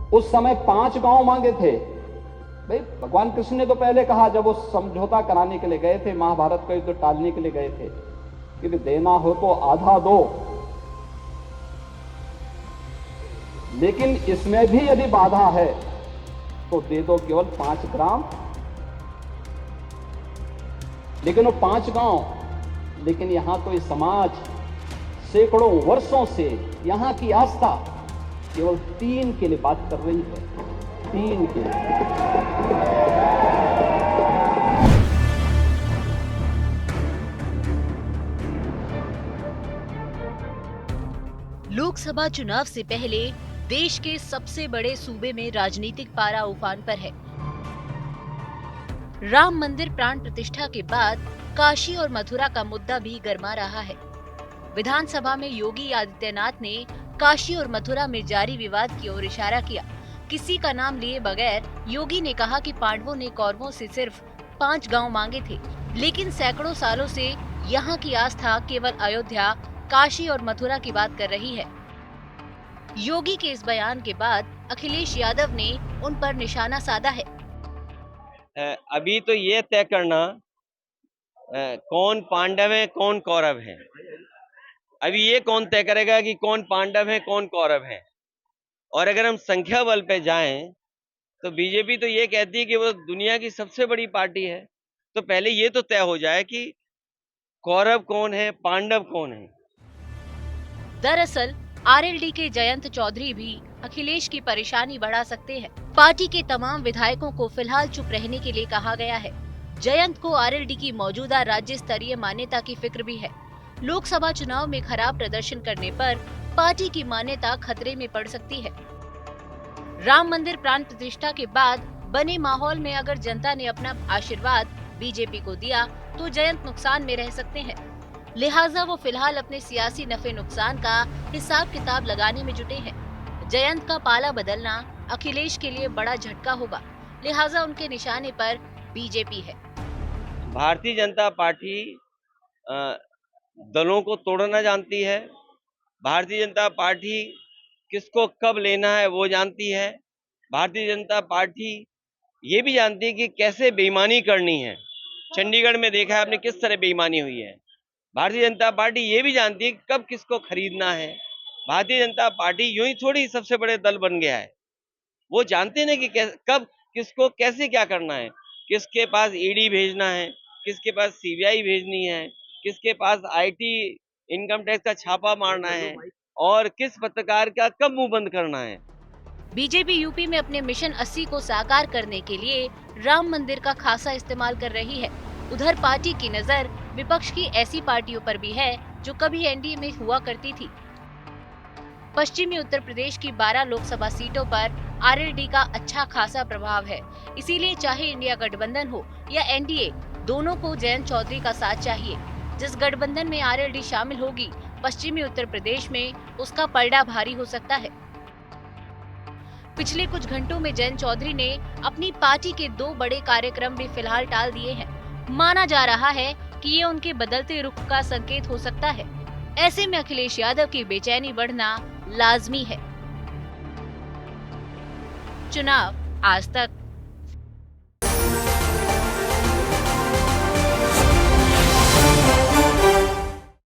उस समय 5 गांव मांगे थे। भाई भगवान कृष्ण ने तो पहले कहा, जब वो समझौता कराने के लिए गए थे, महाभारत का युद्ध टालने के लिए गए थे, कि देना हो तो आधा दो, लेकिन इसमें भी यदि बाधा है तो दे दो केवल 5 ग्राम। लेकिन वो 5 गांव, लेकिन यहां तो ये समाज सैकड़ों वर्षों से यहां की आस्था केवल 3 के लिए बात कर रही है, 3 के लिए। लोकसभा चुनाव से पहले देश के सबसे बड़े सूबे में राजनीतिक पारा उफान पर है। राम मंदिर प्राण प्रतिष्ठा के बाद काशी और मथुरा का मुद्दा भी गर्मा रहा है। विधानसभा में योगी आदित्यनाथ ने काशी और मथुरा में जारी विवाद की ओर इशारा किया। किसी का नाम लिए बगैर योगी ने कहा कि पांडवों ने कौरवों से सिर्फ 5 गांव मांगे थे, लेकिन सैकड़ों सालों से यहाँ की आस्था केवल अयोध्या, काशी और मथुरा की बात कर रही है। योगी के इस बयान के बाद अखिलेश यादव ने उन पर निशाना साधा है। अभी तो ये तय करना कौन पांडव है कौन कौरव है, अभी ये कौन तय करेगा कि कौन पांडव है कौन कौरव है। और अगर हम संख्या बल पे जाएं तो बीजेपी तो ये कहती है कि वो दुनिया की सबसे बड़ी पार्टी है। तो पहले ये तो तय हो जाए कि कौरव कौन है, पांडव कौन है। दरअसल आरएलडी के जयंत चौधरी भी अखिलेश की परेशानी बढ़ा सकते हैं। पार्टी के तमाम विधायकों को फिलहाल चुप रहने के लिए कहा गया है। जयंत को आरएलडी की मौजूदा राज्य स्तरीय मान्यता की फिक्र भी है। लोकसभा चुनाव में खराब प्रदर्शन करने पर पार्टी की मान्यता खतरे में पड़ सकती है। राम मंदिर प्राण प्रतिष्ठा के बाद बने माहौल में अगर जनता ने अपना आशीर्वाद बीजेपी को दिया तो जयंत नुकसान में रह सकते हैं। लिहाजा वो फिलहाल अपने सियासी नफे नुकसान का हिसाब किताब लगाने में जुटे हैं। जयंत का पाला बदलना अखिलेश के लिए बड़ा झटका होगा, लिहाजा उनके निशाने पर बीजेपी है। भारतीय जनता पार्टी दलों को तोड़ना जानती है। भारतीय जनता पार्टी किसको कब लेना है वो जानती है। भारतीय जनता पार्टी ये भी जानती है कि कैसे बेईमानी करनी है। चंडीगढ़ में देखा है आपने किस तरह बेईमानी हुई है। भारतीय जनता पार्टी ये भी जानती है कि कब किसको खरीदना है। भारतीय जनता पार्टी यूं ही थोड़ी सबसे बड़े दल बन गया है। वो जानते हैं कि कब किसको कैसे क्या करना है, किसके पास ईडी भेजना है, किसके पास सीबीआई भेजनी है, किसके पास आईटी इनकम टैक्स का छापा मारना है और किस पत्रकार का कब मुंह बंद करना है। बीजेपी यूपी में अपने मिशन 80 को साकार करने के लिए राम मंदिर का खासा इस्तेमाल कर रही है। उधर पार्टी की नजर विपक्ष की ऐसी पार्टियों पर भी है जो कभी एनडीए में हुआ करती थी। पश्चिमी उत्तर प्रदेश की 12 लोकसभा सीटों पर आरएलडी का अच्छा खासा प्रभाव है। इसीलिए चाहे इंडिया गठबंधन हो या एनडीए, दोनों को जयंत चौधरी का साथ चाहिए। जिस गठबंधन में आरएलडी शामिल होगी, पश्चिमी उत्तर प्रदेश में उसका पलड़ा भारी हो सकता है। पिछले कुछ घंटों में जयंत चौधरी ने अपनी पार्टी के 2 बड़े कार्यक्रम भी फिलहाल टाल दिए हैं। माना जा रहा है कि ये उनके बदलते रुख का संकेत हो सकता है। ऐसे में अखिलेश यादव की बेचैनी बढ़ना लाजमी है। चुनाव आज तक।